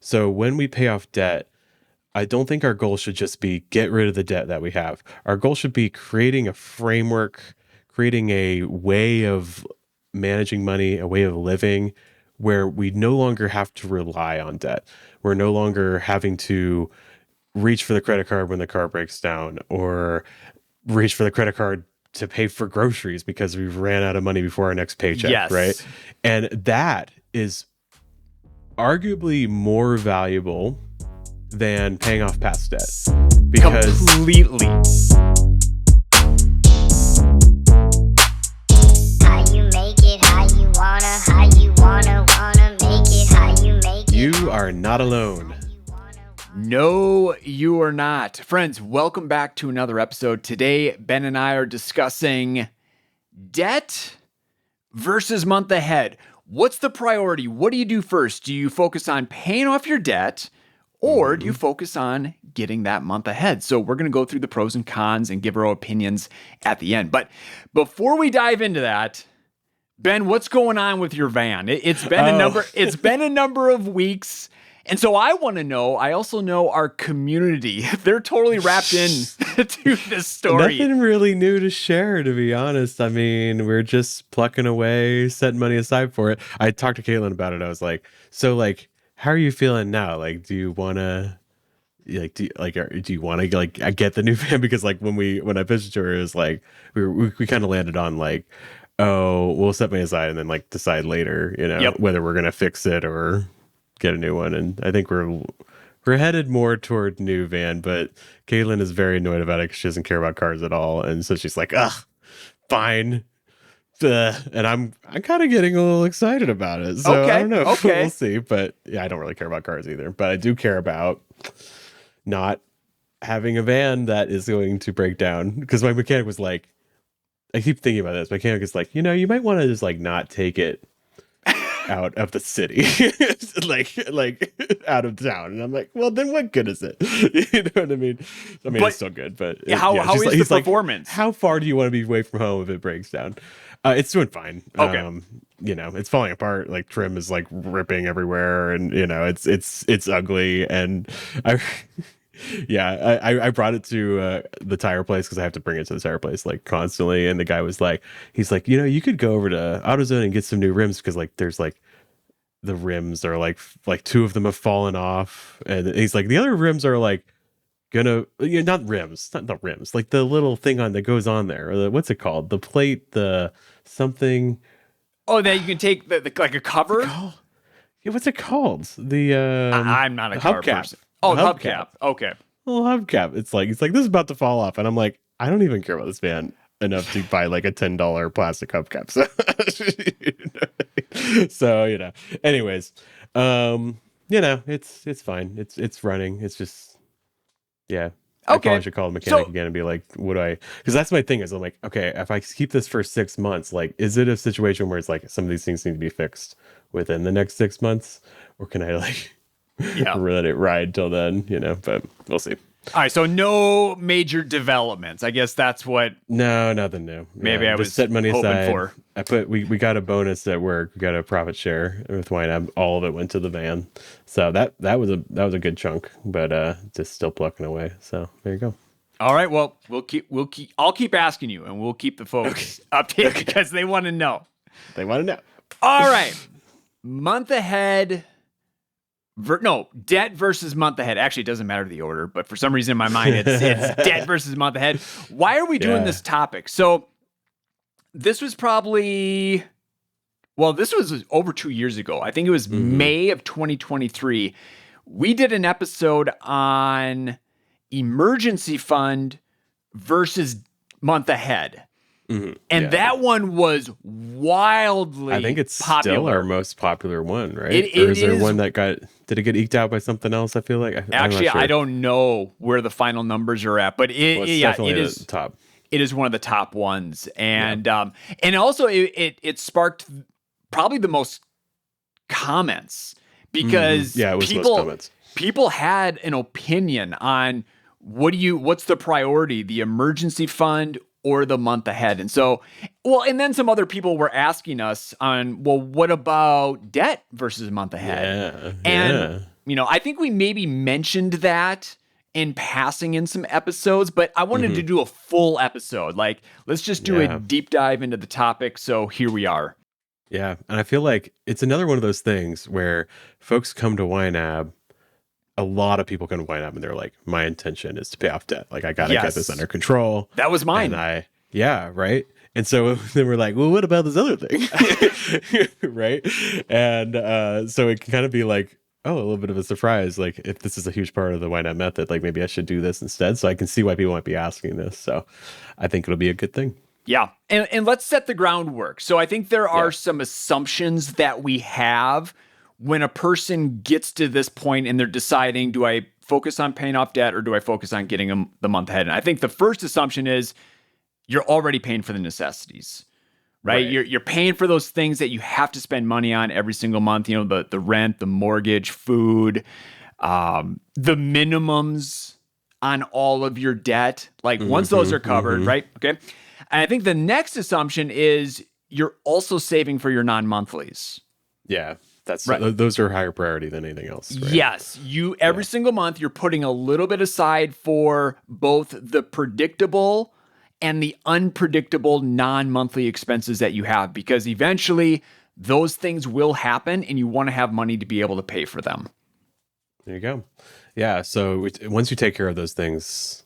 So when we pay off debt, I don't think our goal should just be get rid of the debt that we have. Our goal should be creating a framework, creating a way of managing money, a way of living where we no longer have to rely on debt. We're no longer having to reach for the credit card when the car breaks down, or reach for the credit card to pay for groceries because we've ran out of money before our next paycheck, Yes. right? And that is arguably more valuable than paying off past debt. Because completely. How you make it, how you wanna make it, how you make it. you are not alone. No, you are not. Friends, welcome back to another episode. Today, Ben and I are discussing debt versus month ahead. What's the priority? What do you do first? Do you focus on paying off your debt, or do you focus on getting that month ahead? So we're going to go through the pros and cons and give our opinions at the end. But before we dive into that, Ben, what's going on with your van? It's been a number of weeks. And so I want to know, I also know our community, they're totally wrapped in to this story. Nothing really new to share, to be honest. I mean, we're just plucking away, setting money aside for it. I talked to Caitlin about it. I was like, so like, how are you feeling now? Like, do you want to, do you want to like get the new van? Because like when I pitched to her, it was like, we kind of landed on like, oh, we'll set money aside and then like decide later, whether we're going to fix it or get a new one. And I think we're headed more toward new van, but Caitlin is very annoyed about it because she doesn't care about cars at all. And so she's like, fine. And I'm kind of getting a little excited about it. So Okay, I don't know. okay. We'll see. But yeah, I don't really care about cars either. But I do care about not having a van that is going to break down. Because my mechanic was like, I keep thinking about this. My mechanic is like, you might want to just like not take it out of the city, like out of town. And I'm like, well, then what good is it? You know what I mean? But it's still good, but how is the performance? How far do you want to be away from home if it breaks down? It's doing fine. Okay. It's falling apart. Like trim is like ripping everywhere, and it's ugly. And I brought it to the tire place because I have to bring it to the tire place like constantly. And the guy was like, he's like, you could go over to AutoZone and get some new rims because like there's like the rims are like two of them have fallen off, and he's like the other rims are like not rims, not the rims, like the little thing on that goes on there, or what's it called, the plate, the something. Oh, that you can take the like a cover. Yeah, what's it called? The I'm not a car hubcap. person. Oh, hubcap. Okay. Little hubcap. It's like this is about to fall off, and I'm like, I don't even care about this van enough to buy like a $10 plastic hubcap. So anyways, it's fine. It's running. It's just Okay. I probably should call the mechanic again and be like, what do I? Because that's my thing is I'm like, okay, if I keep this for 6 months, like, is it a situation where it's like some of these things need to be fixed within the next 6 months, or can I like let it ride till then? But we'll see. All right, so no major developments. I guess that's what. No, nothing new. Maybe I was just set money hoping aside. for. We got a bonus at work. We got a profit share with YNAB. All of it went to the van, so that was a good chunk. But just still plucking away. So there you go. All right, well I'll keep asking you, and we'll keep the folks updated because they want to know. They want to know. All right, month ahead. Debt versus month ahead. Actually, it doesn't matter the order, but for some reason in my mind, it's debt versus month ahead. Why are we doing this topic? So this was this was over 2 years ago. I think it was May of 2023. We did an episode on emergency fund versus month ahead. And that one was wildly, I think it's popular. still our most popular one, right? Or is there one that did it get eked out by something else? I feel like actually, sure. I don't know where the final numbers are at, but it is top. It is one of the top ones, and also it sparked probably the most comments because it was the most comments. People had an opinion on what's the priority, the emergency fund or the month ahead. And so, and then some other people were asking us on, what about debt versus month ahead? I think we maybe mentioned that in passing in some episodes, but I wanted to do a full episode. Like, let's just do a deep dive into the topic. So here we are. Yeah. And I feel like it's another one of those things where folks come to YNAB. A lot of people come to YNAB and they're like, my intention is to pay off debt. Like, I got to get this under control. That was mine. And right. And so then we're like, well, what about this other thing? Right. And so it can kind of be like, oh, a little bit of a surprise. Like, if this is a huge part of the YNAB method, like maybe I should do this instead. So I can see why people might be asking this. So I think it'll be a good thing. Yeah. And let's set the groundwork. So I think there are some assumptions that we have when a person gets to this point and they're deciding, do I focus on paying off debt or do I focus on getting the month ahead? And I think the first assumption is you're already paying for the necessities, right? You're paying for those things that you have to spend money on every single month. The rent, the mortgage, food, the minimums on all of your debt. Like once those are covered, right? Okay. And I think the next assumption is you're also saving for your non-monthlies. Yeah. Those are higher priority than anything else. Right? Yes. Every single month, you're putting a little bit aside for both the predictable and the unpredictable non-monthly expenses that you have, because eventually those things will happen and you want to have money to be able to pay for them. There you go. Yeah. So once you take care of those things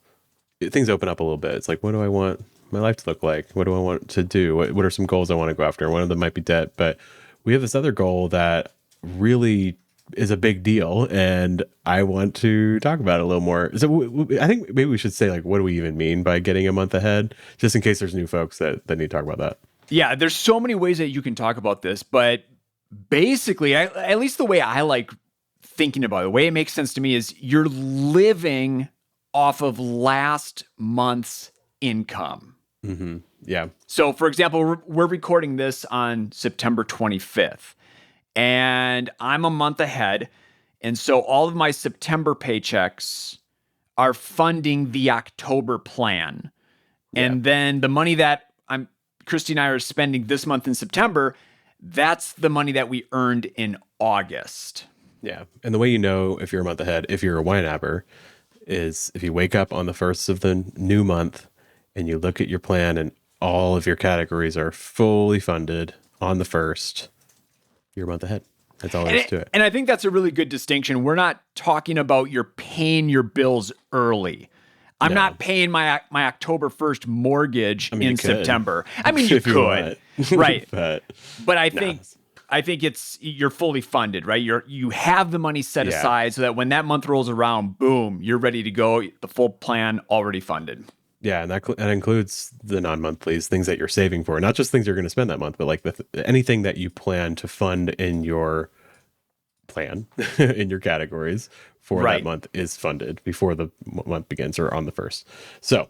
open up a little bit. It's like, what do I want my life to look like? What do I want to do? What are some goals I want to go after? One of them might be debt, but we have this other goal that really is a big deal, and I want to talk about it a little more. So I think maybe we should say, like, what do we even mean by getting a month ahead, just in case there's new folks that need to talk about that. Yeah, there's so many ways that you can talk about this, but basically, at least the way I like thinking about it, the way it makes sense to me is you're living off of last month's income. Mm-hmm. Yeah. So, for example, we're recording this on September 25th, and I'm a month ahead. And so all of my September paychecks are funding the October plan. Yeah. And then the money that Christy and I are spending this month in September, that's the money that we earned in August. Yeah. And the way you know if you're a month ahead, if you're a YNABer, is if you wake up on the first of the new month and you look at your plan and all of your categories are fully funded on the first, you're a month ahead. That's all there is to it. And I think that's a really good distinction. We're not talking about you're paying your bills early. I'm not paying my October 1st mortgage in September. I mean, you could, right? But I think you're fully funded, right? You have the money set aside so that when that month rolls around, boom, you're ready to go. The full plan already funded. Yeah, and that includes the non-monthlies, things that you're saving for, not just things you're going to spend that month, but like anything that you plan to fund in your plan, in your categories for that month is funded before the month begins or on the first. So,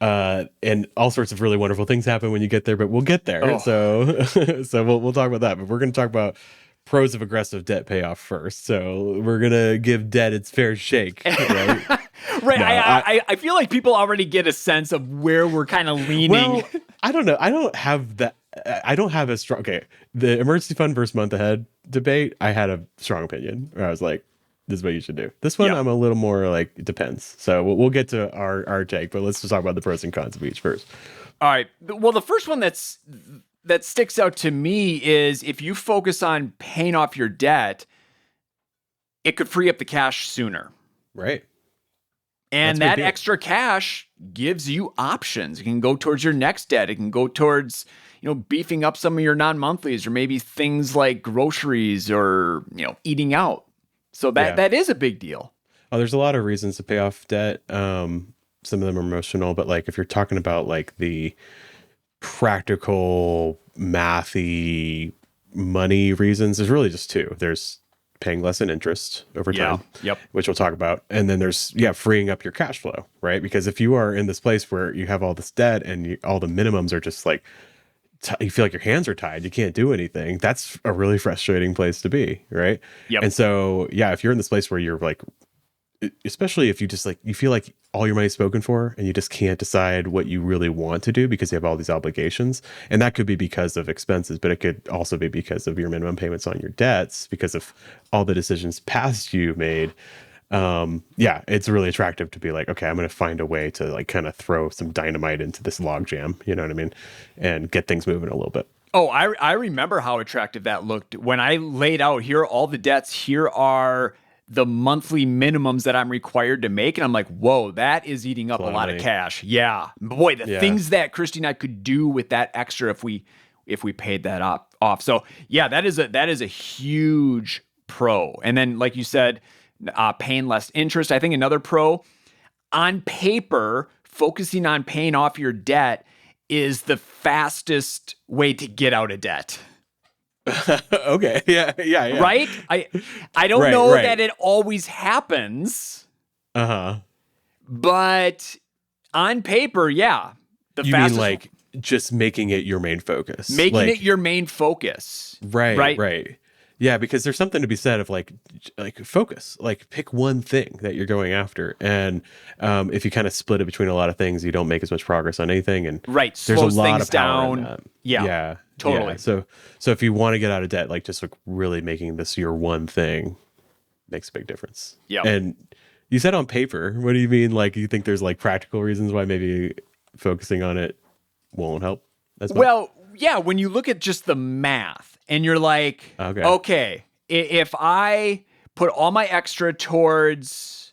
and all sorts of really wonderful things happen when you get there, but we'll get there. Oh. So we'll talk about that, but we're going to talk about pros of aggressive debt payoff first. So we're going to give debt its fair shake, right? Right. No, I feel like people already get a sense of where we're kind of leaning. Well, I don't know. I don't have that. I don't have a strong, the emergency fund versus month ahead debate, I had a strong opinion where I was like, this is what you should do. This one, I'm a little more like, it depends. So we'll get to our take, but let's just talk about the pros and cons of each first. All right. Well, the first one that sticks out to me is if you focus on paying off your debt, it could free up the cash sooner. Right. And that extra cash gives you options. It can go towards your next debt. It can go towards, beefing up some of your non-monthlies or maybe things like groceries or, eating out. So that is a big deal. Oh, there's a lot of reasons to pay off debt. Some of them are emotional, but like if you're talking about like the practical mathy money reasons, there's really just two. There's paying less in interest over time, which we'll talk about. And then there's, freeing up your cash flow, right? Because if you are in this place where you have all this debt and all the minimums are just like, you feel like your hands are tied, you can't do anything. That's a really frustrating place to be, right? Yep. And so, if you're in this place where you're like, especially if you just like, you feel like all your money's spoken for and you just can't decide what you really want to do because you have all these obligations. And that could be because of expenses, but it could also be because of your minimum payments on your debts, because of all the decisions past you made. Yeah, it's really attractive to be like, okay, I'm going to find a way to like kind of throw some dynamite into this log jam, you know what I mean? And get things moving a little bit. Oh, I remember how attractive that looked when I laid out, here are all the debts, here are the monthly minimums that I'm required to make. And I'm like, whoa, that is eating up a lot of cash. Yeah. Boy, the things that Christy and I could do with that extra if we paid that off. So yeah, that is a huge pro. And then, like you said, paying less interest. I think another pro, on paper, focusing on paying off your debt is the fastest way to get out of debt. Okay. Yeah. Right? I don't know that it always happens. But on paper, yeah. You mean like just making it your main focus? Making it your main focus. Right. Yeah, because there's something to be said of like focus, like pick one thing that you're going after. And if you kind of split it between a lot of things, you don't make as much progress on anything. And there's a lot of power in that. Yeah, totally. Yeah. So if you want to get out of debt, like just like really making this your one thing makes a big difference. Yeah. And you said on paper, what do you mean? Like, you think there's like practical reasons why maybe focusing on it won't help as much? Well, yeah, when you look at just the math and you're like, okay, if I put all my extra towards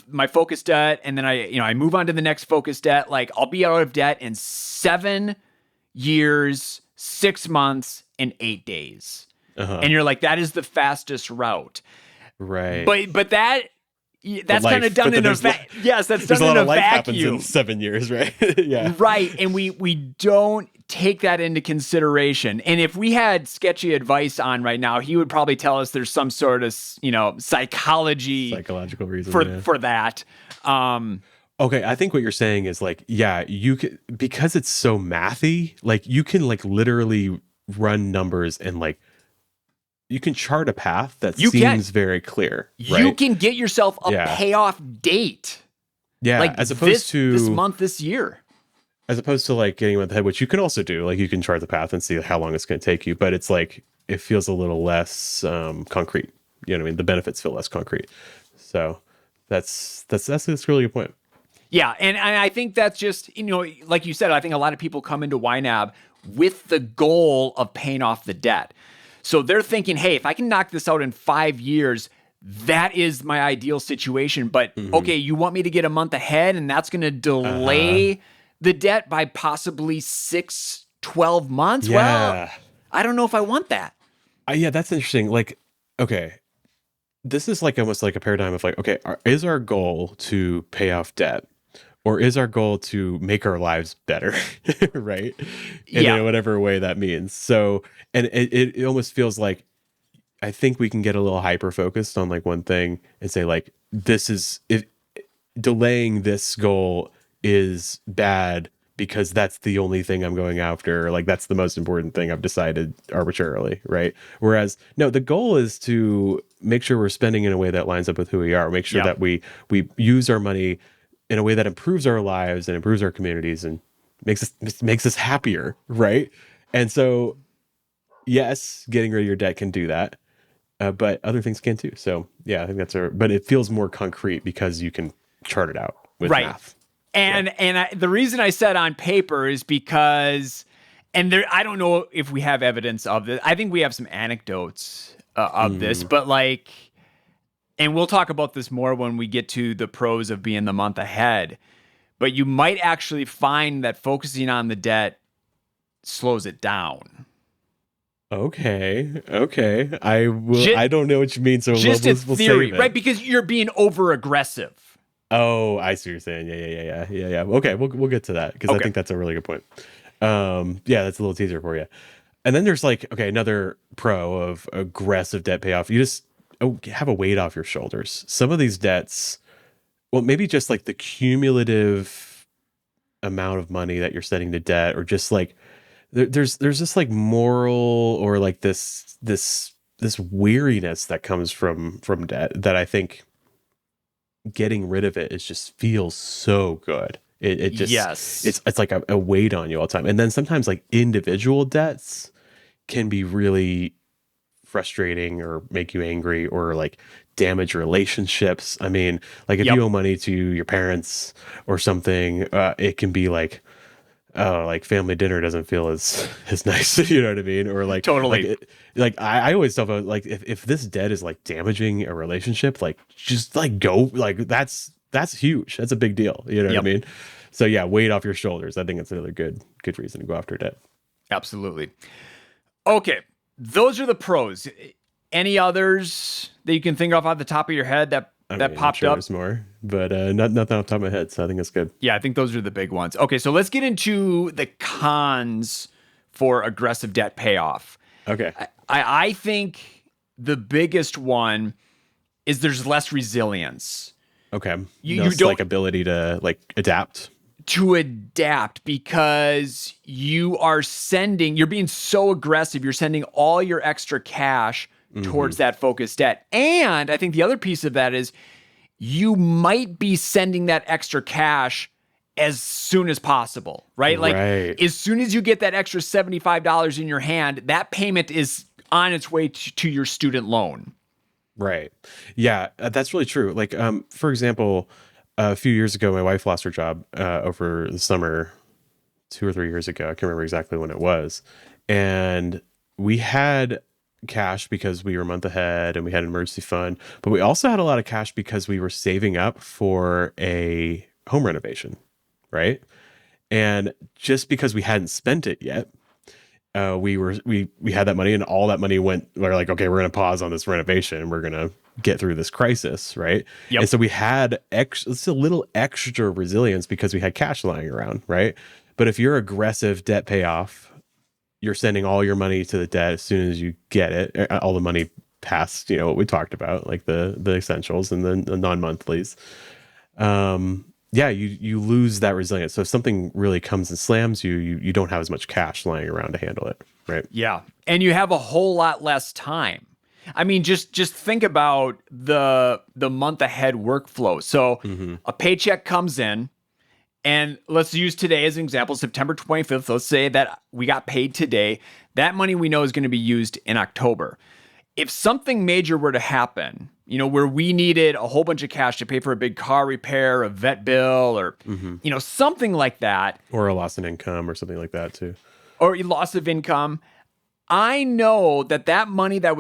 my focus debt, and then I move on to the next focus debt, like I'll be out of debt in 7 years, 6 months, and 8 days. And you're like, that is the fastest route. Right. But that's kind of done in a vacuum. Yes, that's done in a vacuum. Happens in 7 years, right? Yeah. Right. And we don't take that into consideration. And if we had sketchy advice on right now, he would probably tell us there's some sort of, psychological reason for that. Okay, I think what you're saying is like, yeah, you can, because it's so mathy, like you can like literally run numbers and like you can chart a path that seems very clear. Right? You can get yourself a payoff date. Yeah, like as opposed to this month, this year. As opposed to like getting with the head, which you can also do. Like you can chart the path and see how long it's going to take you, but it's like it feels a little less concrete. You know what I mean? The benefits feel less concrete. So that's a really good point. Yeah, and I think that's just, like you said, I think a lot of people come into YNAB with the goal of paying off the debt. So they're thinking, hey, if I can knock this out in 5 years, that is my ideal situation. But okay, you want me to get a month ahead, and that's going to delay the debt by possibly 6-12 months? Yeah. Well, I don't know if I want that. Yeah, that's interesting. Like, okay, this is like almost like a paradigm of like, okay, is our goal to pay off debt? Or is our goal to make our lives better, right? In whatever way that means. So, and it almost feels like, I think we can get a little hyper focused on like one thing and say like, if delaying this goal is bad because that's the only thing I'm going after, or like that's the most important thing I've decided arbitrarily, right? Whereas no, the goal is to make sure we're spending in a way that lines up with who we are, make sure that we use our money in a way that improves our lives and improves our communities and makes us happier, right? And so, yes, getting rid of your debt can do that, but other things can too. So, yeah, I think but it feels more concrete because you can chart it out with math. And the reason I said on paper is because, I don't know if we have evidence of this. I think we have some anecdotes of this, but like. And we'll talk about this more when we get to the pros of being the month ahead. But you might actually find that focusing on the debt slows it down. Okay. I will. I don't know what you mean. So just a theory, right? Because you're being over aggressive. Oh, I see what you're saying. Yeah. Okay, we'll get to that because I think that's a really good point. Yeah, that's a little teaser for you. And then there's like, okay, another pro of aggressive debt payoff. You just have a weight off your shoulders. Some of these debts, well, maybe just like the cumulative amount of money that you're setting to debt, or just like there's this like moral or like this weariness that comes from debt that I think getting rid of it is just feels so good. It just, Yes. it's like a weight on you all the time. And then sometimes like individual debts can be really frustrating or make you angry or like damage relationships. I mean, like if Yep. you owe money to your parents or something, it can be like, oh, like family dinner doesn't feel as nice. You know what I mean? Or like Totally. like I always tell about like if this debt is like damaging a relationship, like just like go, like that's huge. That's a big deal. You know what I mean? So yeah, weight off your shoulders. I think it's another good reason to go after debt. Absolutely. Okay, those are the pros. Any others that you can think of off the top of your head that I mean, popped I'm sure up? there's more, but nothing off the top of my head. So I think that's good. Yeah, I think those are the big ones. Okay, so let's get into the cons for aggressive debt payoff. Okay. I think the biggest one is there's less resilience. Okay. You No, don't like ability to like adapt. to adapt because you're being so aggressive. You're sending all your extra cash towards that focused debt. And I think the other piece of that is you might be sending that extra cash as soon as possible, right? Like Right. as soon as you get that extra $75 in your hand, that payment is on its way to your student loan. Right. Yeah, that's really true. Like, for example, a few years ago, my wife lost her job over the summer, 2 or 3 years ago. I can't remember exactly when it was. And we had cash because we were a month ahead and we had an emergency fund, but we also had a lot of cash because we were saving up for a home renovation, right? And just because we hadn't spent it yet, we had that money, and all that money went. We're like, okay, we're gonna pause on this renovation, and we're gonna get through this crisis, right? Yep. And so we had it's a little extra resilience because we had cash lying around, right? But if you're aggressive debt payoff, you're sending all your money to the debt as soon as you get it, all the money past, what we talked about, like the essentials and the non-monthlies. Yeah, you lose that resilience. So if something really comes and slams you, you don't have as much cash lying around to handle it, right? Yeah. And you have a whole lot less time. I mean, just think about the month ahead workflow. So a paycheck comes in, and let's use today as an example, September 25th. Let's say that we got paid today. That money we know is going to be used in October. If something major were to happen, where we needed a whole bunch of cash to pay for a big car repair, a vet bill, or, something like that. Or a loss in income or something like that too. Or loss of income. I know that money that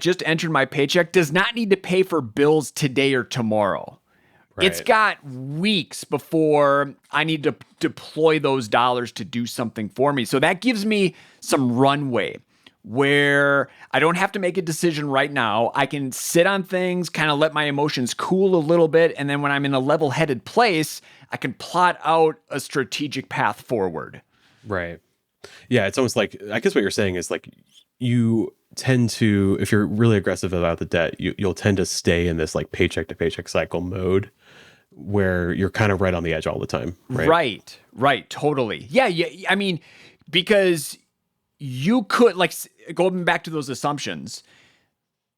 just entered my paycheck does not need to pay for bills today or tomorrow. Right. It's got weeks before I need to deploy those dollars to do something for me. So that gives me some runway where I don't have to make a decision right now. I can sit on things, kind of let my emotions cool a little bit. And then when I'm in a level-headed place, I can plot out a strategic path forward. Right. Yeah, it's almost like, I guess what you're saying is like you tend to, if you're really aggressive about the debt, you'll tend to stay in this like paycheck to paycheck cycle mode where you're kind of right on the edge all the time. Right. Totally. Yeah. I mean, because you could, like, going back to those assumptions,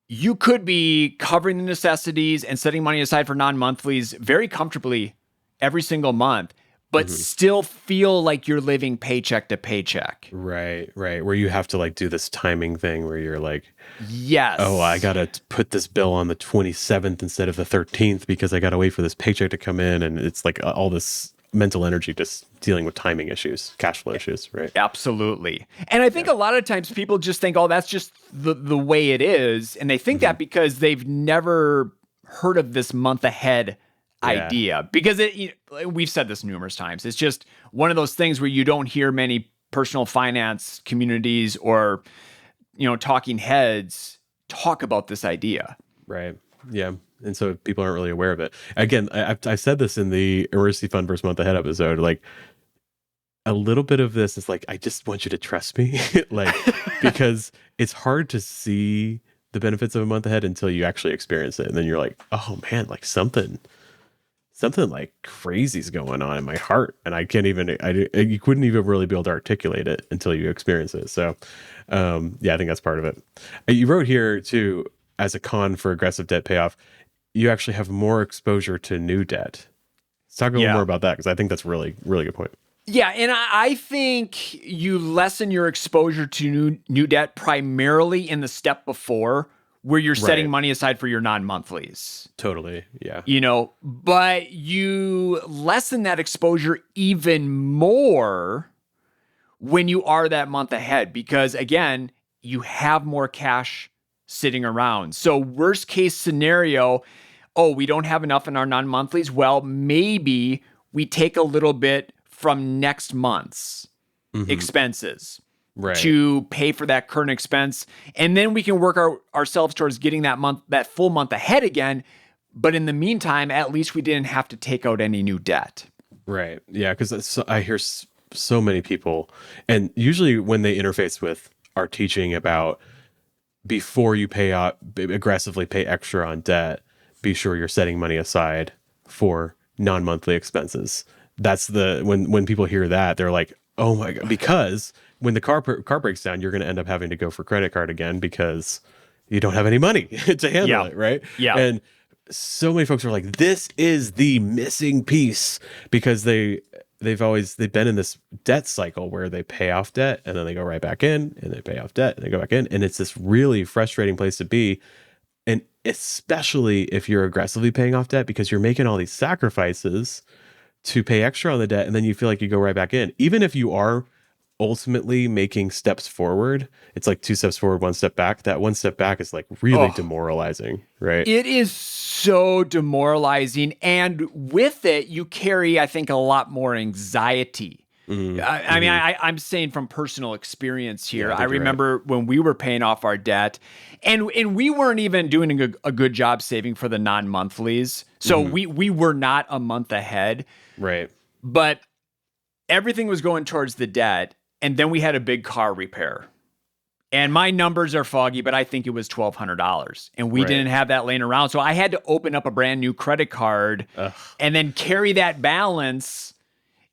you could be covering the necessities and setting money aside for non-monthlies very comfortably every single month, but still feel like you're living paycheck to paycheck. Right. Where you have to like do this timing thing where you're like, yes. Oh, I got to put this bill on the 27th instead of the 13th because I got to wait for this paycheck to come in. And it's like all this mental energy just dealing with timing issues, cash flow issues, right? Absolutely. And I think a lot of times people just think, oh, that's just the way it is. And they think that because they've never heard of this month ahead idea. Because we've said this numerous times. It's just one of those things where you don't hear many personal finance communities or, talking heads talk about this idea. Right. Yeah. And so people aren't really aware of it. Again, I've said this in the emergency fund versus month ahead episode, like a little bit of this is like, I just want you to trust me, like, because it's hard to see the benefits of a month ahead until you actually experience it. And then you're like, oh man, like something like crazy is going on in my heart. And I can't even, you couldn't even really be able to articulate it until you experience it. So, yeah, I think that's part of it. You wrote here too, as a con for aggressive debt payoff, you actually have more exposure to new debt. Let's talk a little more about that, because I think that's really, really good point. Yeah, and I think you lessen your exposure to new debt primarily in the step before, where you're setting Right. money aside for your non-monthlies. Totally. Yeah. You know, but you lessen that exposure even more when you are that month ahead, because again, you have more cash sitting around. So worst case scenario, oh, we don't have enough in our non-monthlies. Well, maybe we take a little bit from next month's expenses Right. to pay for that current expense. And then we can work ourselves towards getting that full month ahead again. But in the meantime, at least we didn't have to take out any new debt. Right. Yeah. Because I hear so many people, and usually when they interface with our teaching about before you pay out, aggressively pay extra on debt, be sure you're setting money aside for non-monthly expenses. That's when people hear that, they're like, oh my God, because when the car breaks down, you're going to end up having to go for credit card again because you don't have any money to handle it. Right. Yeah. And so many folks are like, this is the missing piece, because they've been in this debt cycle where they pay off debt and then they go right back in, and they pay off debt and they go back in. And it's this really frustrating place to be. And especially if you're aggressively paying off debt, because you're making all these sacrifices to pay extra on the debt, and then you feel like you go right back in. Even if you are ultimately making steps forward, it's like 2 steps forward, 1 step back. That 1 step back is like really demoralizing, right? It is so demoralizing. And with it, you carry, I think, a lot more anxiety. I mean, I'm saying from personal experience here. Yeah, I remember when we were paying off our debt, and we weren't even doing a good job saving for the non-monthlies. So we were not a month ahead. Right. But everything was going towards the debt. And then we had a big car repair. And my numbers are foggy, but I think it was $1,200. And we didn't have that laying around. So I had to open up a brand new credit card and then carry that balance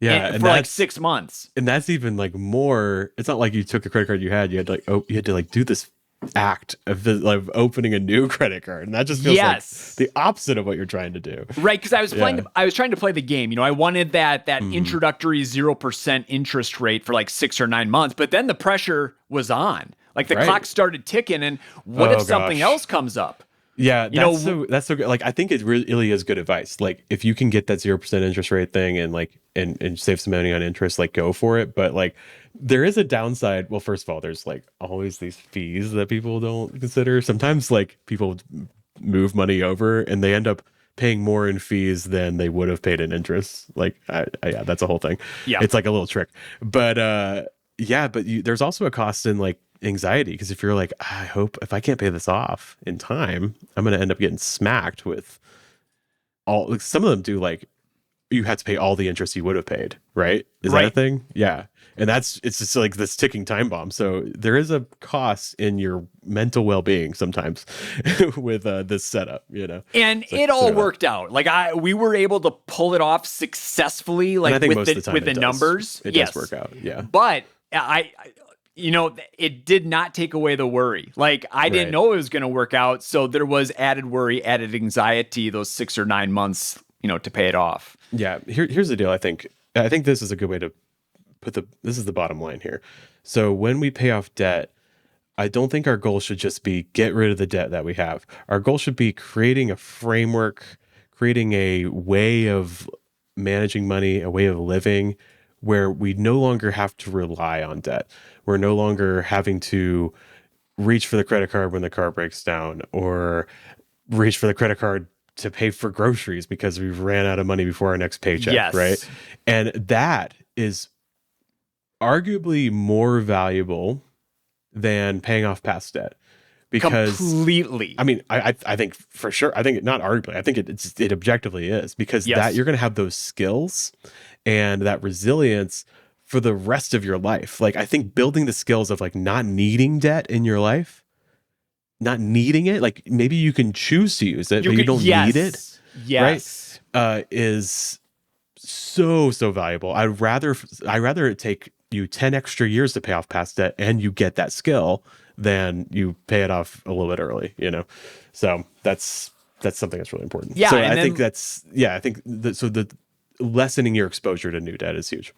for like 6 months. And that's even like more, it's not like you took the credit card you had to do this act of opening a new credit card, and that just feels like the opposite of what you're trying to do. Right, because I was trying to play the game. You know, I wanted that introductory 0% interest rate for like 6 or 9 months, but then the pressure was on. Like the clock started ticking, and what if something else comes up? Yeah, that's so good. Like, I think it really is good advice. Like, if you can get that 0% interest rate thing and like and save some money on interest, like, go for it. But like, there is a downside. Well, first of all, there's like always these fees that people don't consider. Sometimes like people move money over and they end up paying more in fees than they would have paid in interest. Like, yeah, that's a whole thing. Yeah, it's like a little trick. But there's also a cost in like anxiety, because if you're like, I hope if I can't pay this off in time, I'm going to end up getting smacked with all, like, some of them do, like, you have to pay all the interest you would have paid, right? Is that a thing? Yeah. And it's just like this ticking time bomb. So there is a cost in your mental well-being sometimes with this setup, you know. And it all worked out. Like we were able to pull it off successfully, like with the numbers. It does work out. Yeah. But it did not take away the worry. Like, I didn't know it was going to work out. So there was added worry, added anxiety, those 6 or 9 months, to pay it off. Yeah. Here's the deal. I think this is a good way to this is the bottom line here. So when we pay off debt, I don't think our goal should just be get rid of the debt that we have. Our goal should be creating a framework, creating a way of managing money, a way of living where we no longer have to rely on debt. We're no longer having to reach for the credit card when the car breaks down, or reach for the credit card to pay for groceries because we've ran out of money before our next paycheck, right? And that is arguably more valuable than paying off past debt. Because completely. I mean, I think for sure, I think not arguably, I think it objectively is, because that you're going to have those skills and that resilience for the rest of your life. Like, I think building the skills of like not needing debt in your life, not needing it, like maybe you can choose to use it, but you don't need it. Yes. Right. Is so valuable. I'd rather it take you 10 extra years to pay off past debt and you get that skill than you pay it off a little bit early, So that's that's something that's really important. Yeah, So and I then- think that's the lessening your exposure to new debt is huge.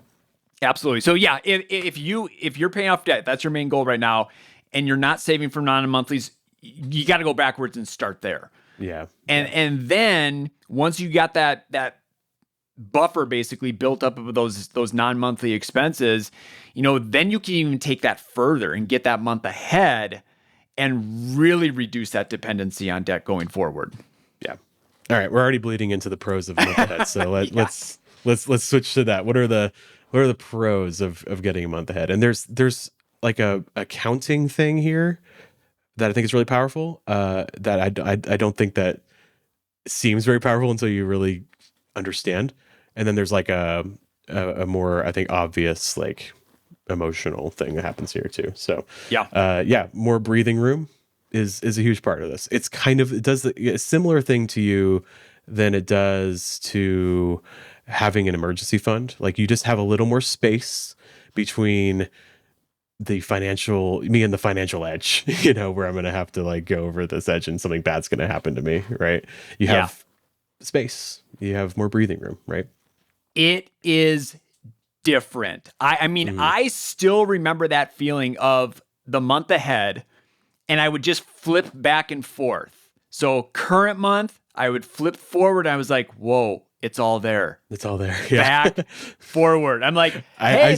Absolutely. So yeah, if you're paying off debt, that's your main goal right now, and you're not saving from non-monthlies, you got to go backwards and start there. Yeah. And then once you got that buffer basically built up of those non-monthly expenses, then you can even take that further and get that month ahead and really reduce that dependency on debt going forward. Yeah. All right, we're already bleeding into the pros of month ahead. So let's switch to that. What are the pros of getting a month ahead? And there's like a accounting thing here that I think is really powerful. That I don't think that seems very powerful until you really understand. And then there's like a more, I think, obvious like emotional thing that happens here too. So more breathing room is a huge part of this. It does a similar thing to you than it does to having an emergency fund. Like you just have a little more space between me and the financial edge, where I'm going to have to like go over this edge and something bad's going to happen to me. Right. You have space, you have more breathing room, right? It is different. I mean, I still remember that feeling of the month ahead, and I would just flip back and forth. So current month, I would flip forward. I was like, whoa, it's all there. It's all there. Yeah. Back, forward. I'm like, hey.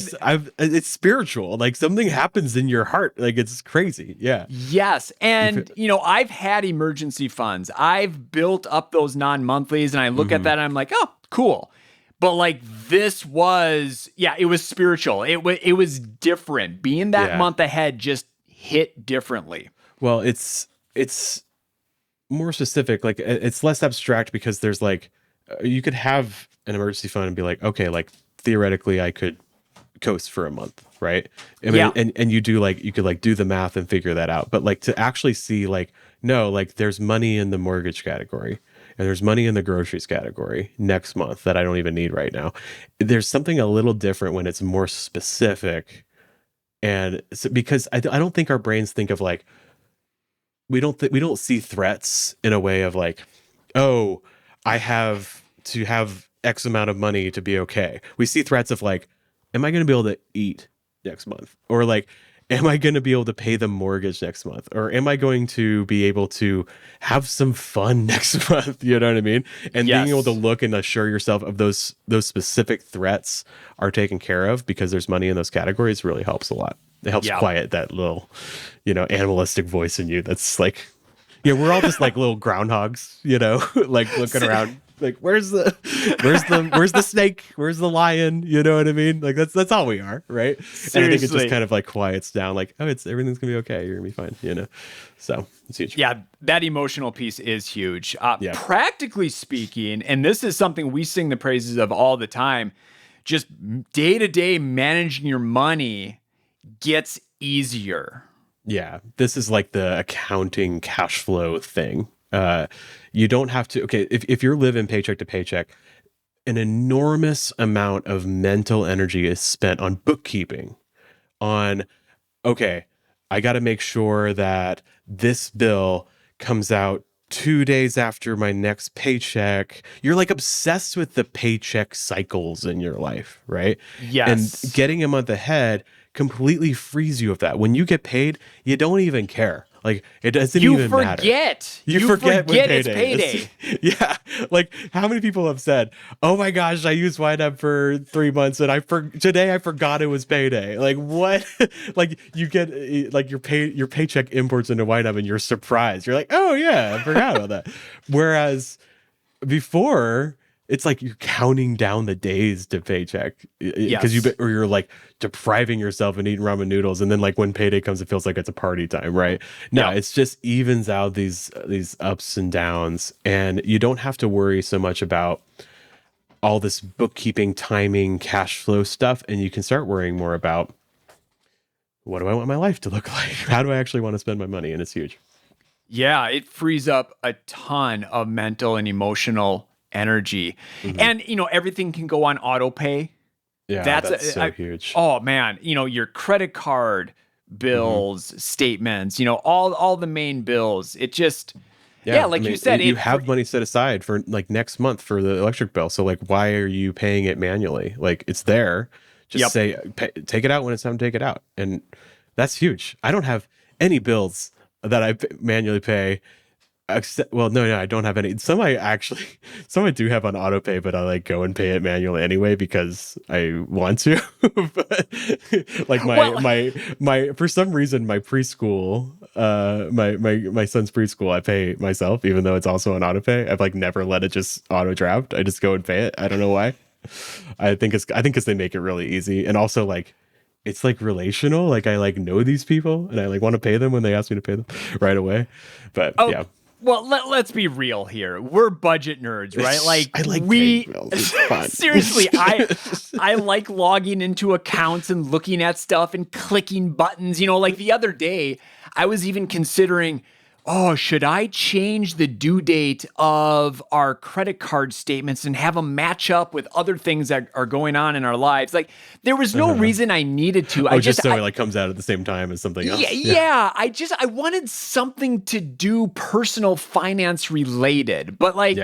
It's spiritual. Like something happens in your heart. Like it's crazy. Yeah. Yes. And, I've had emergency funds. I've built up those non-monthlies, and I look at that and I'm like, oh, cool. But like this was, it was spiritual. It was different. Being that month ahead just hit differently. Well, it's more specific. Like it's less abstract because there's like, you could have an emergency fund and be like, okay, like theoretically I could coast for a month, right? I mean, and you could like do the math and figure that out. But like to actually see like, no, like there's money in the mortgage category and there's money in the groceries category next month that I don't even need right now. There's something a little different when it's more specific. And so, because I don't think our brains think of like, we don't see threats in a way of like, oh, I have to have X amount of money to be okay. We see threats of like, am I going to be able to eat next month? Or like, am I going to be able to pay the mortgage next month? Or am I going to be able to have some fun next month? You know what I mean? And being able to look and assure yourself of those specific threats are taken care of because there's money in those categories really helps a lot. It helps quiet that little, animalistic voice in you that's like, we're all just like little groundhogs, like looking around, like where's the snake? Where's the lion? You know what I mean? Like that's all we are, right? Seriously. And I think it just kind of like quiets down, like, oh, everything's gonna be okay. You're gonna be fine, So it's huge. Yeah, that emotional piece is huge. Practically speaking, and this is something we sing the praises of all the time, just day-to-day managing your money gets easier. Yeah, this is like the accounting cash flow thing. You don't have to, if you're living paycheck to paycheck, an enormous amount of mental energy is spent on bookkeeping, on, I got to make sure that this bill comes out 2 days after my next paycheck. You're like obsessed with the paycheck cycles in your life, right? Yes. And getting a month ahead completely frees you of that. When you get paid, you don't even care. Like it doesn't even matter. You forget when it's payday. Yeah. Like how many people have said, "Oh my gosh, I used YNAB for 3 months and today I forgot it was payday." Like what? Like you get like your paycheck imports into YNAB and you're surprised. You're like, "Oh yeah, I forgot about that." Whereas before, it's like you're counting down the days to paycheck because you're like depriving yourself and eating ramen noodles, and then like when payday comes, it feels like it's a party time, right? No, it's just evens out these ups and downs, and you don't have to worry so much about all this bookkeeping, timing, cash flow stuff, and you can start worrying more about what do I want my life to look like? How do I actually want to spend my money? And it's huge. Yeah, it frees up a ton of mental and emotional energy. And everything can go on auto pay. Yeah, that's so huge. Oh man, your credit card bills, statements, all the main bills. It just Yeah, like you said, you have money set aside for like next month for the electric bill. So like, why are you paying it manually? Like it's there. Just say, take it out when it's time to take it out. And that's huge. I don't have any bills that I manually pay. Except, well, no, I don't have any. Some I do have on auto pay, but I like go and pay it manually anyway because I want to. But like my for some reason my preschool, my son's preschool, I pay myself even though it's also on auto pay. I've like never let it just auto draft. I just go and pay it. I don't know why. I think because they make it really easy, and also like it's like relational. Like I like know these people, and I like want to pay them when they ask me to pay them right away. But yeah. Well, let's be real here. We're budget nerds, right? Like I like seriously, I like logging into accounts and looking at stuff and clicking buttons. You know, like the other day, I was even considering, oh, should I change the due date of our credit card statements and have them match up with other things that are going on in our lives? Like, there was no reason I needed to. Oh, just so it like comes out at the same time as something else. Yeah. I wanted something to do personal finance related, but like,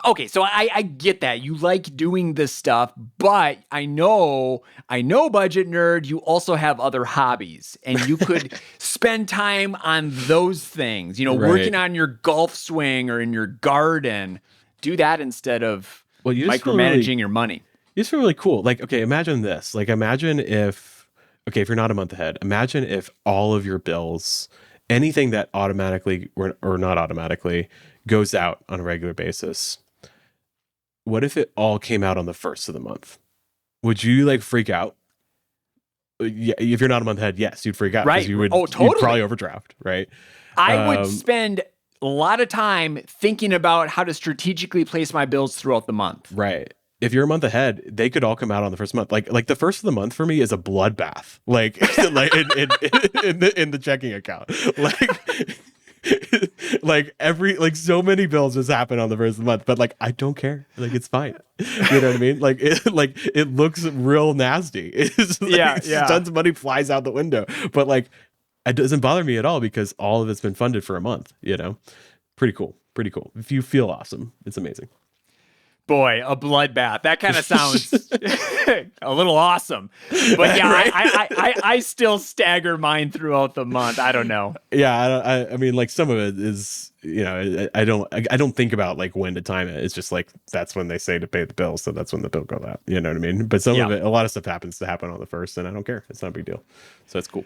okay, so I get that. You like doing this stuff, but I know, budget nerd, you also have other hobbies and you could spend time on those things, you know, working on your golf swing or in your garden. Do that instead of micromanaging your money. You just feel really cool. Like, okay, imagine this. Like, imagine if you're not a month ahead, imagine if all of your bills, anything that automatically or not automatically goes out on a regular basis. What if it all came out on the first of the month? Would you like freak out? Yeah, if you're not a month ahead, yes, you'd freak out. Right. You would, totally. You'd probably overdraft, right? I would spend a lot of time thinking about how to strategically place my bills throughout the month. Right. If you're a month ahead, they could all come out on the first month. Like the first of the month for me is a bloodbath. Like, like in the checking account. Like so many bills just happen on the first of the month, but like I don't care. Like it's fine. You know what I mean? Like it looks real nasty. It's like, tons of money flies out the window, but like it doesn't bother me at all because all of it's been funded for a month. You know, pretty cool. If you feel awesome, it's amazing. Boy, a bloodbath. That kind of sounds a little awesome. But yeah, right? I still stagger mine throughout the month. I don't know. Yeah, I mean, like some of it is, you know, I don't think about like when to time it. It's just like that's when they say to pay the bill, so that's when the bill goes out. You know what I mean? But some of it, a lot of stuff happens to happen on the first, and I don't care. It's not a big deal. So it's cool.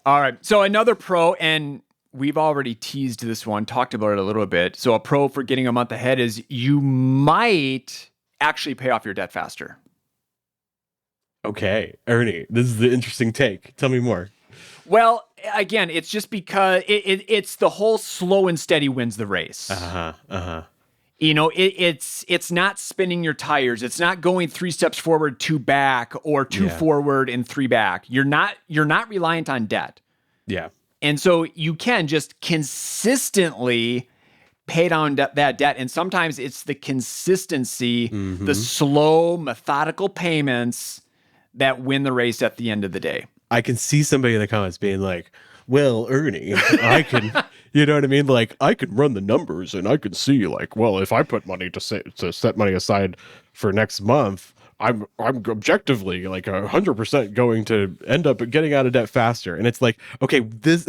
All right. So another pro, and we've already teased this one, talked about it a little bit. So a pro for getting a month ahead is you might actually pay off your debt faster. Okay, Ernie, this is the interesting take. Tell me more. Well, again, it's just because it's the whole slow and steady wins the race. You know, it's not spinning your tires. It's not going 3 steps forward, 2 back, or 2 forward and 3 back. You're not reliant on debt. Yeah. And so you can just consistently pay down that debt. And sometimes it's the consistency, the slow, methodical payments that win the race at the end of the day. I can see somebody in the comments being like, well, Ernie, I can, you know what I mean? Like, I can run the numbers and I can see like, well, if I put money to set money aside for next month, I'm objectively like 100% going to end up getting out of debt faster. And it's like, okay, this,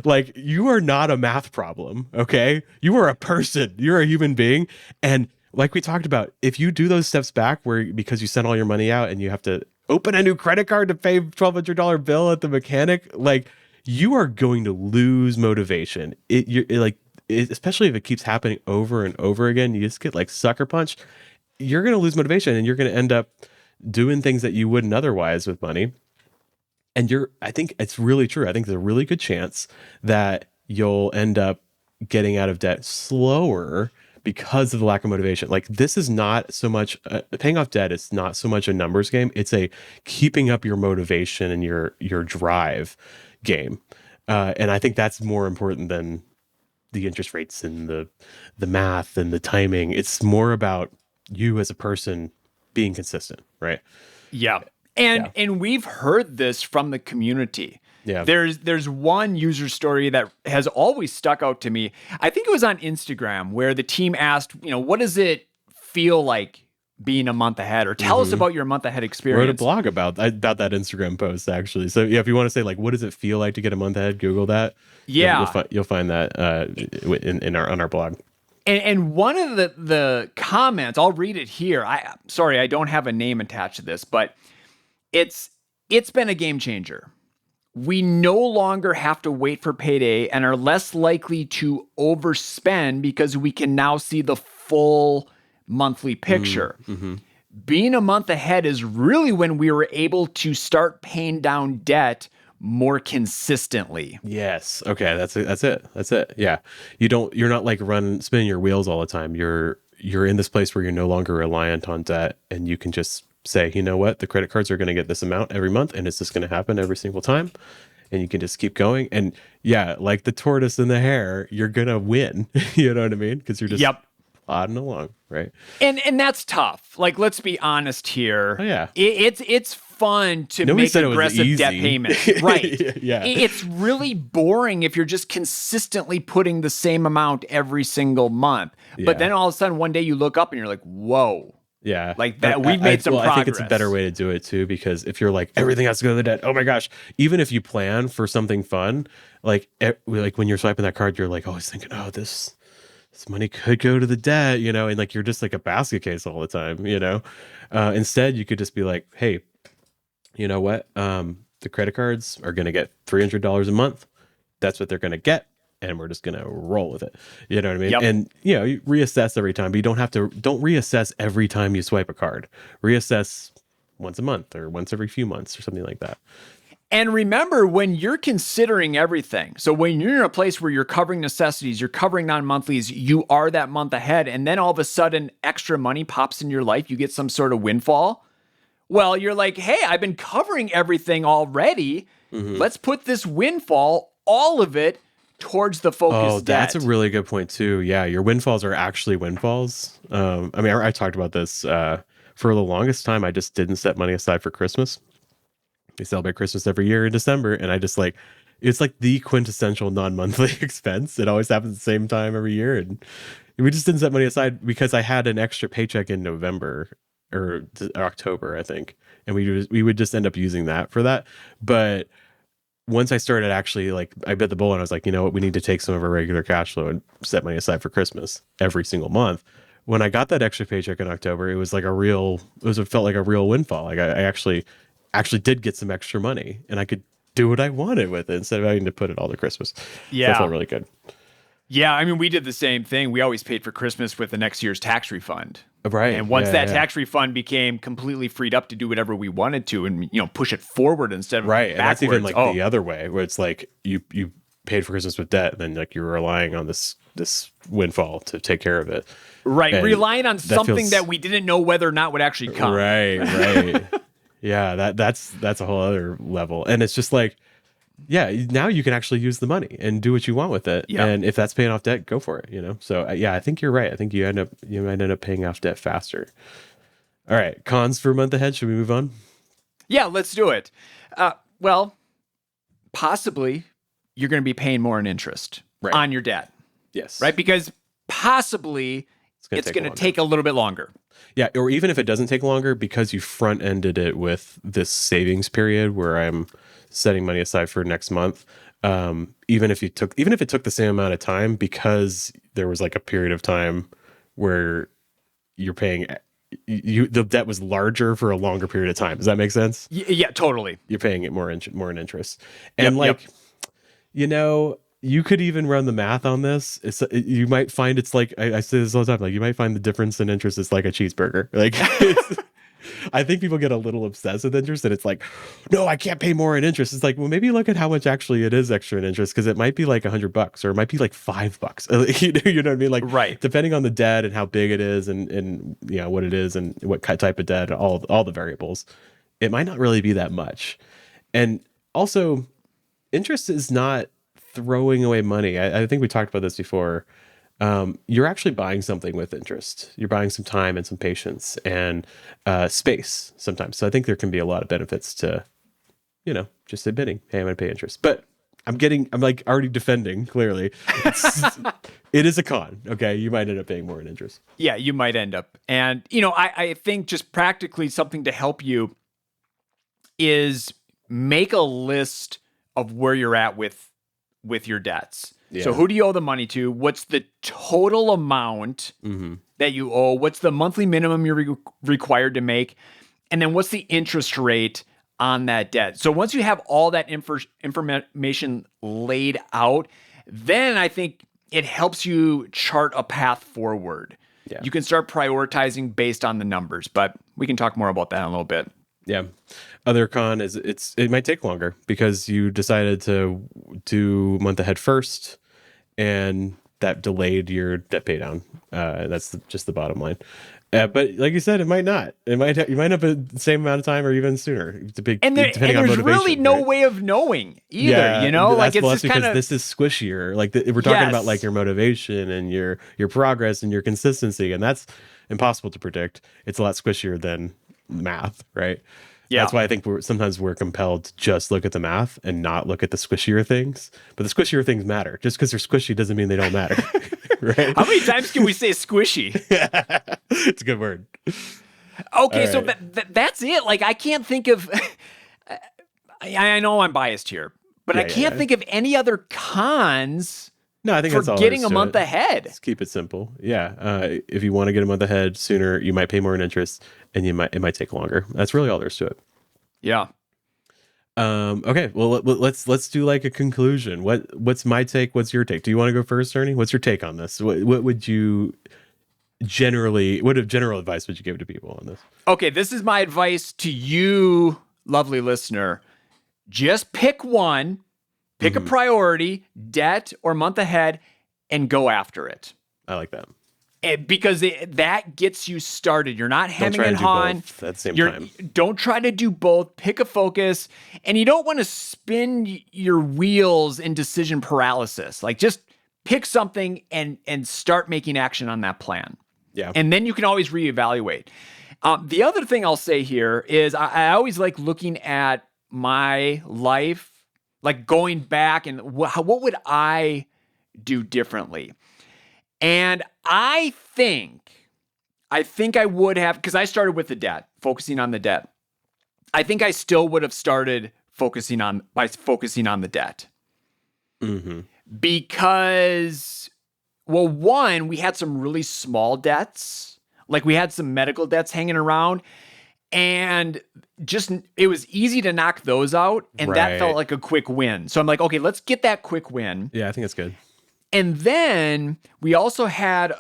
like, you are not a math problem, okay? You are a person. You're a human being. And like we talked about, if you do those steps back because you sent all your money out and you have to open a new credit card to pay $1,200 bill at the mechanic, like, you are going to lose motivation. Especially if it keeps happening over and over again, you just get like sucker punched. You're going to lose motivation and you're going to end up doing things that you wouldn't otherwise with money. And I think it's really true. I think there's a really good chance that you'll end up getting out of debt slower because of the lack of motivation. Like, this is not so much paying off debt. It's not so much a numbers game. It's a keeping up your motivation and your drive game. And I think that's more important than the interest rates and the math and the timing. It's more about you as a person being consistent, right? Yeah. And we've heard this from the community. Yeah. There's one user story that has always stuck out to me. I think it was on Instagram where the team asked, what does it feel like being a month ahead, or tell us about your month ahead experience. Wrote a blog about that Instagram post, actually. So yeah, if you want to say like, what does it feel like to get a month ahead, Google that. Yeah. You'll find that on our blog. And one of the comments, I'll read it here. Sorry, I don't have a name attached to this, but it's been a game changer. We no longer have to wait for payday and are less likely to overspend because we can now see the full monthly picture. Being a month ahead is really when we were able to start paying down debt more consistently. Yes. Okay. That's it. Yeah. You're not like spinning your wheels all the time. You're in this place where you're no longer reliant on debt, and you can just say, you know what, the credit cards are going to get this amount every month, and it's just going to happen every single time. And you can just keep going. And yeah, like the tortoise and the hare, you're going to win. You know what I mean? Because you're just plodding along, right? And that's tough. Like, let's be honest here. Oh, yeah. It's fun to make aggressive debt payments. Right. Yeah. It's really boring if you're just consistently putting the same amount every single month. But then all of a sudden one day you look up and you're like, whoa. Yeah. Like that, we've made some progress. I think it's a better way to do it too, because if you're like, everything has to go to the debt, oh my gosh, even if you plan for something fun, like when you're swiping that card, you're like always thinking, oh, this money could go to the debt, and like you're just like a basket case all the time, Instead, you could just be like, hey, you know what? The credit cards are going to get $300 a month. That's what they're going to get. And we're just going to roll with it. You know what I mean? Yep. And, you reassess every time, but you don't reassess every time you swipe a card. Reassess once a month or once every few months or something like that. And remember, when you're considering everything, so when you're in a place where you're covering necessities, you're covering non-monthlies, you are that month ahead, and then all of a sudden extra money pops in your life, you get some sort of windfall. Well, you're like, hey, I've been covering everything already. Let's put this windfall, all of it, towards the focus debt. That's a really good point too. Yeah, your windfalls are actually windfalls. I talked about this for the longest time. I just didn't set money aside for Christmas. We celebrate Christmas every year in December, and I just it's like the quintessential non-monthly expense. It always happens at the same time every year, and we just didn't set money aside because I had an extra paycheck in November or October, I think, and we would just end up using that for that. But once I started actually, I bit the bullet, and I was like, you know what, we need to take some of our regular cash flow and set money aside for Christmas every single month. When I got that extra paycheck in October, it was like it felt like a real windfall. Like I actually did get some extra money, and I could do what I wanted with it instead of having to put it all to Christmas. Yeah. So it felt really good. Yeah, I mean, we did the same thing. We always paid for Christmas with the next year's tax refund. Right. And once that tax refund became completely freed up to do whatever we wanted to, and push it forward instead of right. And that's even backwards. the other way, where it's like you paid for Christmas with debt, and then like you're relying on this windfall to take care of it. Right. And relying on something that we didn't know whether or not would actually come. Right. Yeah, that's a whole other level. And it's just like, yeah, now you can actually use the money and do what you want with it. Yeah. And if that's paying off debt, go for it, So yeah, I think you're right. I think you might end up paying off debt faster. All right, cons for a month ahead. Should we move on? Yeah, let's do it. Well, possibly you're going to be paying more in interest on your debt. Yes. Right? Because possibly it's going to take a little bit longer. Yeah, or even if it doesn't take longer, because you front-ended it with this savings period where I'm setting money aside for next month. Even if it took the same amount of time, because there was like a period of time where you're paying, the debt was larger for a longer period of time. Does that make sense? Yeah, totally. You're paying it more in interest, and you could even run the math on this. You might find it's like, I say this all the time, like you might find the difference in interest is like a cheeseburger. Like I think people get a little obsessed with interest, and it's like, no, I can't pay more in interest. It's like, well, maybe look at how much actually it is extra in interest, because it might be like $100 or it might be like $5. You know what I mean? Like, right. Depending on the debt and how big it is and what it is and what type of debt, all the variables, it might not really be that much. And also, interest is not throwing away money. I think we talked about this before. You're actually buying something with interest. You're buying some time and some patience and space sometimes. So I think there can be a lot of benefits to just admitting, hey, I'm going to pay interest. But I'm like already defending, clearly. It is a con. Okay. You might end up paying more in interest. Yeah, you might end up. And, I think just practically something to help you is make a list of where you're at with your debts. Yeah. So who do you owe the money to? What's the total amount that you owe? What's the monthly minimum you're required to make? And then what's the interest rate on that debt? So once you have all that information laid out, then I think it helps you chart a path forward. Yeah. You can start prioritizing based on the numbers, but we can talk more about that in a little bit. Yeah. Other con is it might take longer because you decided to do month ahead first, and that delayed your debt pay down. That's just the bottom line. But like you said, it might not. You might have the same amount of time or even sooner. Depending on there's motivation, really no right? way of knowing either. That's it's just because kind of, this is squishier. Like we're talking about like your motivation and your progress and your consistency, and that's impossible to predict. It's a lot squishier than math, right? Yeah. That's why I think sometimes we're compelled to just look at the math and not look at the squishier things. But the squishier things matter. Just because they're squishy doesn't mean they don't matter. Right? How many times can we say squishy? It's a good word. Okay, All so right. that's it. Like, I can't think of. I know I'm biased here, but I can't think of any other cons. No, I think for that's all getting there is a to month it. ahead. Just keep it simple. Yeah. If you want to get a month ahead sooner, you might pay more in interest, and it might take longer. That's really all there is to it. Yeah. Okay. Well, let's do like a conclusion. What's my take? What's your take? Do you want to go first, Ernie? What's your take on this? What would you general advice would you give to people on this? Okay, this is my advice to you, lovely listener. Just pick one. Pick a priority, debt or month ahead, and go after it. I like that. Because that gets you started. You're not hemming and Don't try to do hawing. both at the same time. Don't try to do both. Pick a focus. And you don't want to spin your wheels in decision paralysis. Like, just pick something and start making action on that plan. Yeah. And then you can always reevaluate. The other thing I'll say here is I always like looking at my life, like going back and what would I do differently? And I think I would have, because I started with the debt, focusing on the debt. I think I still would have started focusing on the debt. Because, well, one, we had some really small debts. Like, we had some medical debts hanging around. And just, it was easy to knock those out. And that felt like a quick win. So I'm like, okay, let's get that quick win. Yeah, I think that's good. And then we also had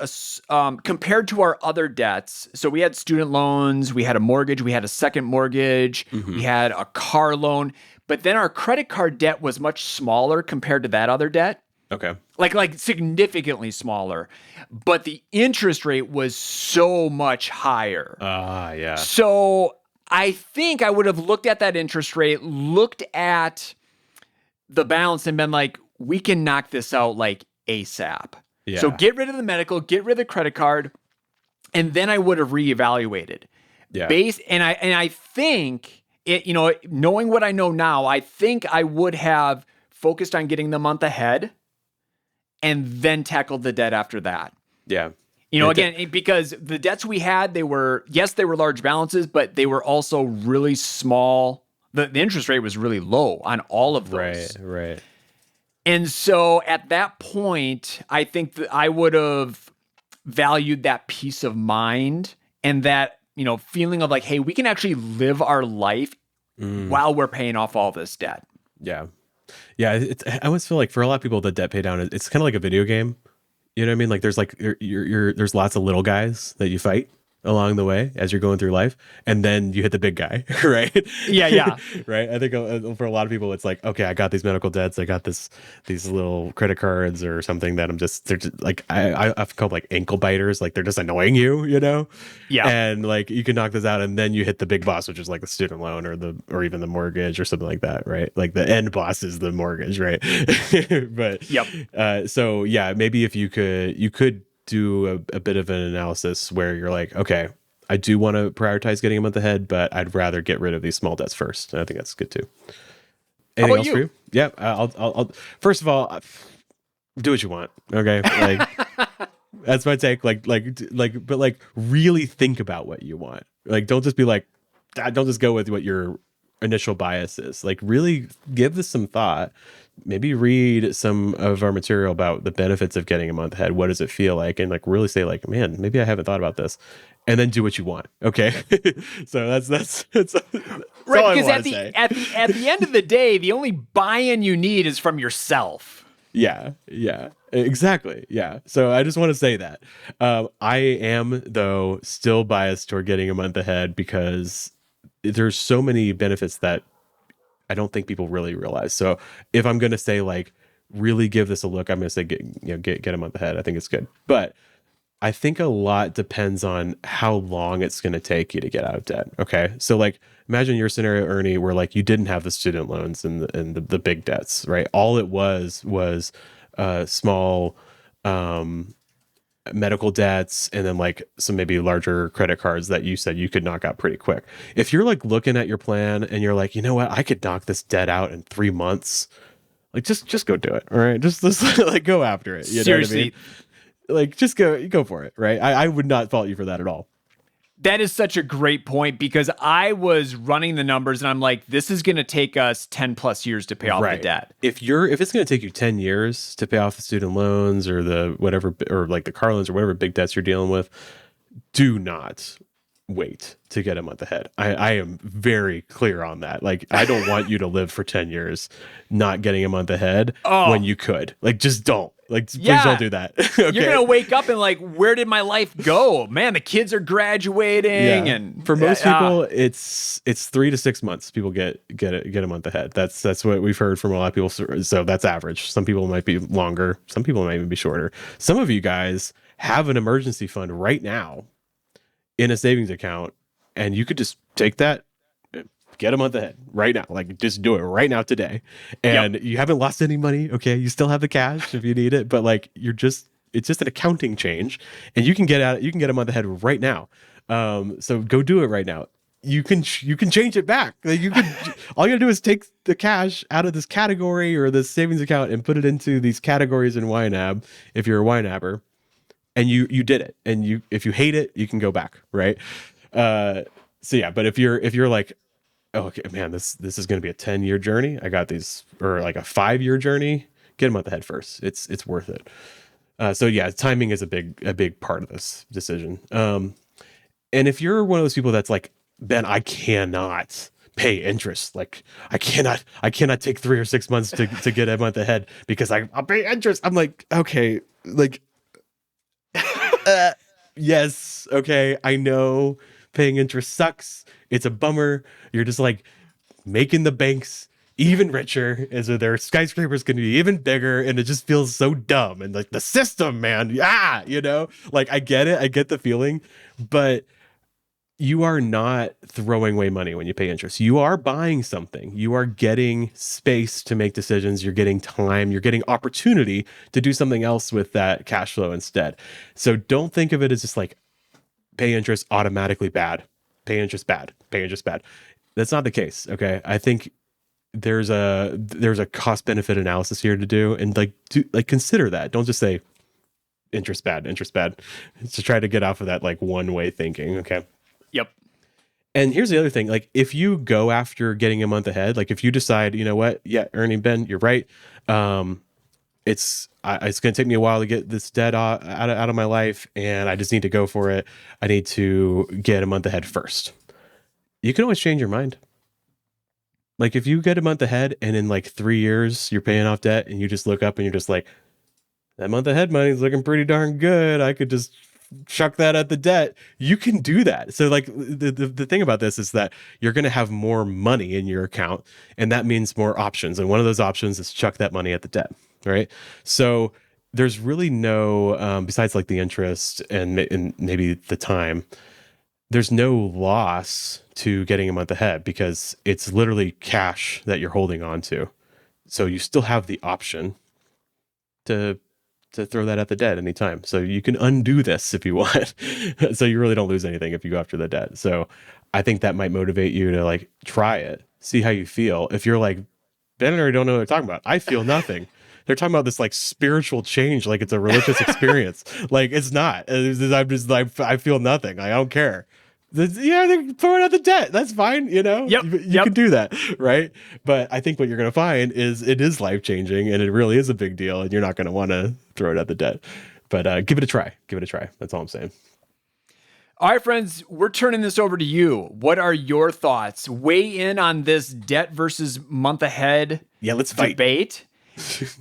compared to our other debts. So we had student loans, we had a mortgage, we had a second mortgage, we had a car loan. But then our credit card debt was much smaller compared to that other debt. Okay. Like significantly smaller, but the interest rate was so much higher. Yeah. So I think I would have looked at that interest rate, looked at the balance and been like, we can knock this out like ASAP. Yeah. So get rid of the medical, get rid of the credit card, and then I would have reevaluated. Yeah. And I think it, knowing what I know now, I think I would have focused on getting the month ahead and then tackled the debt after that. Yeah. Again, because the debts we had, they were large balances, but they were also really small. The interest rate was really low on all of those. Right. And so at that point, I think that I would have valued that peace of mind and that, feeling of like, hey, we can actually live our life while we're paying off all this debt. Yeah. Yeah. I always feel like for a lot of people, the debt pay down, it's kind of like a video game. You know what I mean? Like there's there's lots of little guys that you fight along the way as you're going through life, and then you hit the big guy, right? Yeah. Right. I think for a lot of people, it's like, okay, I got these medical debts, I got these little credit cards or something that they're just like I've called like ankle biters, like they're just annoying you, Yeah. And like you can knock this out, and then you hit the big boss, which is like the student loan or even the mortgage or something like that, right? Like the end boss is the mortgage, right? But Yep. So yeah, maybe if you could do a bit of an analysis where you're like, okay, I do want to prioritize getting a month ahead, but I'd rather get rid of these small debts first. And I think that's good too. Anything about else you? for you? Yeah. I'll first of all, do what you want. Okay. Like that's my take. But like really think about what you want. Like, don't just be like, don't just go with what your initial bias is. Like, really give this some thought. Maybe read some of our material about the benefits of getting a month ahead. What does it feel like? And like really say like, man, maybe I haven't thought about this. And then do what you want. Okay. So that's Right, all I because want at to the say. at the end of the day, the only buy-in you need is from yourself. Yeah, yeah, exactly. Yeah. So I just want to say that I am though still biased toward getting a month ahead because there's so many benefits that I don't think people really realize. So if I'm going to say like really give this a look, I'm going to say get a month ahead. I think it's good, but I think a lot depends on how long it's going to take you to get out of debt. Okay. So like imagine your scenario, Ernie, where like you didn't have the student loans and the big debts, right? All it was small medical debts and then like some maybe larger credit cards that you said you could knock out pretty quick. If you're like looking at your plan and you're like, you know what, I could knock this debt out in 3 months, like just go do it. All right. Just like go after it. You Seriously, know what I mean? Like just go for it, right? I would not fault you for that at all. that is such a great point because I was running the numbers and I'm like, this is going to take us 10 plus years to pay off the debt. If it's going to take you 10 years to pay off the student loans or the whatever, or like the car loans or whatever big debts you're dealing with, do not wait to get a month ahead. I am very clear on that. Like, I don't want you to live for 10 years not getting a month ahead when you could. Like, just don't. Like, please don't do that. Okay? You're going to wake up and like, where did my life go? Man, the kids are graduating. And for most people, it's 3 to 6 months. People get a month ahead. That's what we've heard from a lot of people. So that's average. Some people might be longer. Some people might even be shorter. Some of you guys have an emergency fund right now in a savings account, and you could just take that, get a month ahead right now. Like, just do it right now today. And you haven't lost any money. Okay. You still have the cash if you need it, but like it's just an accounting change, and you can get a month ahead right now. So go do it right now. You can change it back. Like all you gotta do is take the cash out of this category or this savings account and put it into these categories in YNAB if you're a YNABer. And you did it. And if you hate it, you can go back, right? So yeah, but if you're like, oh, okay, man, this is going to be a 10-year journey. I got these, or like a 5-year journey. Get them out ahead first. It's worth it. So yeah, timing is a big part of this decision. And if you're one of those people that's like, Ben, I cannot pay interest. Like I cannot take 3 or 6 months to get a month ahead because I'll pay interest. I'm like, okay, like. Yes. Okay. I know paying interest sucks. It's a bummer. You're just like making the banks even richer, and so their skyscrapers going to be even bigger, and it just feels so dumb. And like the system, man. Yeah. Like I get it. I get the feeling, but you are not throwing away money when you pay interest. You are buying something. You are getting space to make decisions. You're getting time. You're getting opportunity to do something else with that cash flow instead. So don't think of it as just like pay interest automatically bad. Pay interest bad. Pay interest bad. That's not the case. Okay. I think there's a cost benefit analysis here to do, and like consider that. Don't just say interest bad. It's to try to get off of that like one way thinking. Okay. Yep. And here's the other thing. Like if you go after getting a month ahead, like if you decide, you know what? Yeah, Ernie, Ben, you're right. It's going to take me a while to get this debt out of my life, and I just need to go for it. I need to get a month ahead first. You can always change your mind. Like if you get a month ahead and in like 3 years you're paying off debt and you just look up and you're just like, that month ahead money is looking pretty darn good. I could just chuck that at the debt. You can do that. So like the thing about this is that you're going to have more money in your account, and that means more options. And one of those options is chuck that money at the debt, right? So there's really no, besides like the interest and maybe the time, there's no loss to getting a month ahead because it's literally cash that you're holding on to. So you still have the option to throw that at the debt anytime. So you can undo this if you want. So you really don't lose anything if you go after the debt. So I think that might motivate you to like try it, see how you feel. If you're like, Ben and I don't know what they're talking about. I feel nothing. They're talking about this like spiritual change, like it's a religious experience. Like it's not. I'm just like, I feel nothing. I don't care. They're throwing out the debt. That's fine. You know, Yep. you can do that. Right. But I think what you're going to find is it is life changing and it really is a big deal. And you're not going to want to throw it at the debt. But give it a try. Give it a try. That's all I'm saying. All right, friends, we're turning this over to you. What are your thoughts? Weigh in on this debt versus month ahead Let's fight. debate.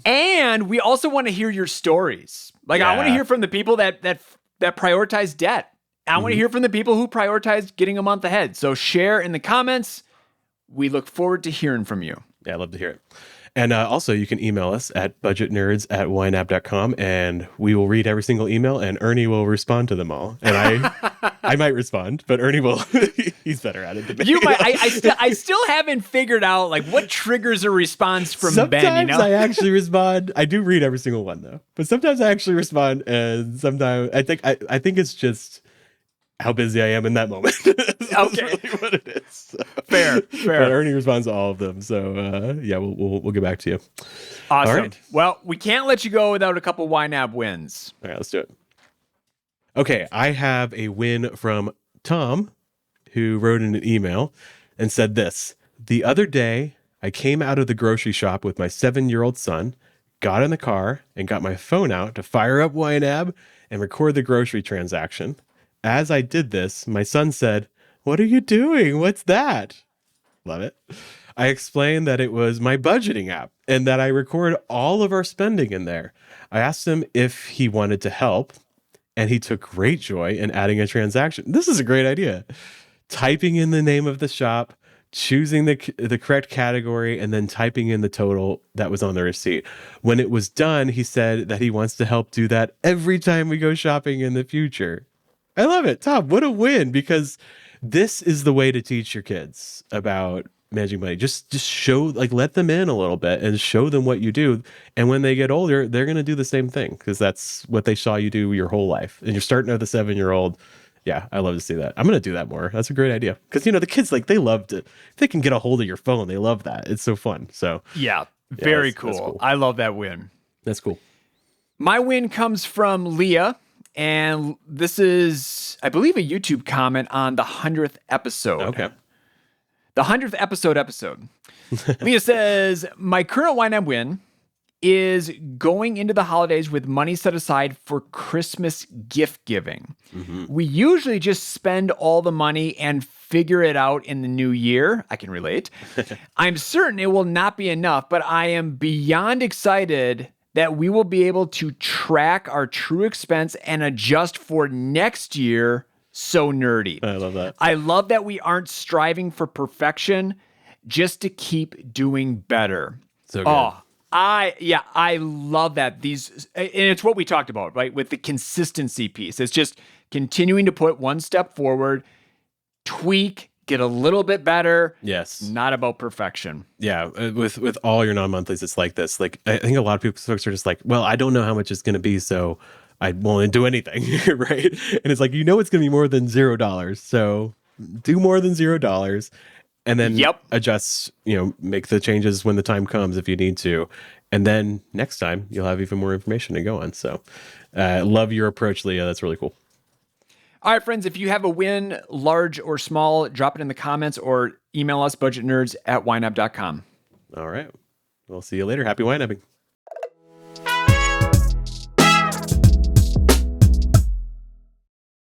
And we also want to hear your stories. Like I want to hear from the people that prioritize debt. I want to hear from the people who prioritize getting a month ahead. So share in the comments. We look forward to hearing from you. Yeah, I'd love to hear it. And also, you can email us at budgetnerds@ynab.com, and we will read every single email, and Ernie will respond to them all. And I might respond, but Ernie will. He's better at it than me. You might. I still haven't figured out like what triggers a response from Ben. Sometimes I actually respond. I do read every single one though, but sometimes I actually respond, and sometimes I think it's just how busy I am in that moment. That's really what it is. So. Fair. But Ernie responds to all of them. So we'll get back to you. Awesome. All right. Well, we can't let you go without a couple YNAB wins. All right, let's do it. Okay, I have a win from Tom, who wrote in an email and said this. The other day, I came out of the grocery shop with my 7-year-old son, got in the car, and got my phone out to fire up YNAB and record the grocery transaction. As I did this, my son said, "What are you doing? What's that?" Love it. I explained that it was my budgeting app and that I record all of our spending in there. I asked him if he wanted to help, and he took great joy in adding a transaction. This is a great idea. Typing in the name of the shop, choosing the correct category, and then typing in the total that was on the receipt. When it was done, he said that he wants to help do that every time we go shopping in the future. I love it. Tom, what a win, because this is the way to teach your kids about managing money. Just show, like, let them in a little bit and show them what you do. And when they get older, they're going to do the same thing because that's what they saw you do your whole life. And you're starting with a 7-year-old. Yeah, I love to see that. I'm going to do that more. That's a great idea. Because, the kids, like, they love to, they can get a hold of your phone. They love that. It's so fun. So, yeah, very that's cool. I love that win. That's cool. My win comes from Leah. And this is, I believe, a YouTube comment on the 100th episode. Okay. The 100th episode. Leah says, my current YNAB win is going into the holidays with money set aside for Christmas gift giving. Mm-hmm. We usually just spend all the money and figure it out in the new year. I can relate. I'm certain it will not be enough, but I am beyond excited that we will be able to track our true expense and adjust for next year. So nerdy. I love that. I love that we aren't striving for perfection, just to keep doing better. So good. I love that. And it's what we talked about, right? With the consistency piece. It's just continuing to put one step forward, tweak, get a little bit better. Yes. Not about perfection. Yeah. With all your non-monthlies, it's like this. Like, I think a lot of folks are just like, well, I don't know how much it's going to be, so I won't do anything. Right. And it's like, it's going to be more than $0. So do more than $0 and then adjust, make the changes when the time comes if you need to. And then next time you'll have even more information to go on. So love your approach, Leah. That's really cool. All right, friends, if you have a win, large or small, drop it in the comments or email us budgetnerds@ynab.com. All right. We'll see you later. Happy YNABing.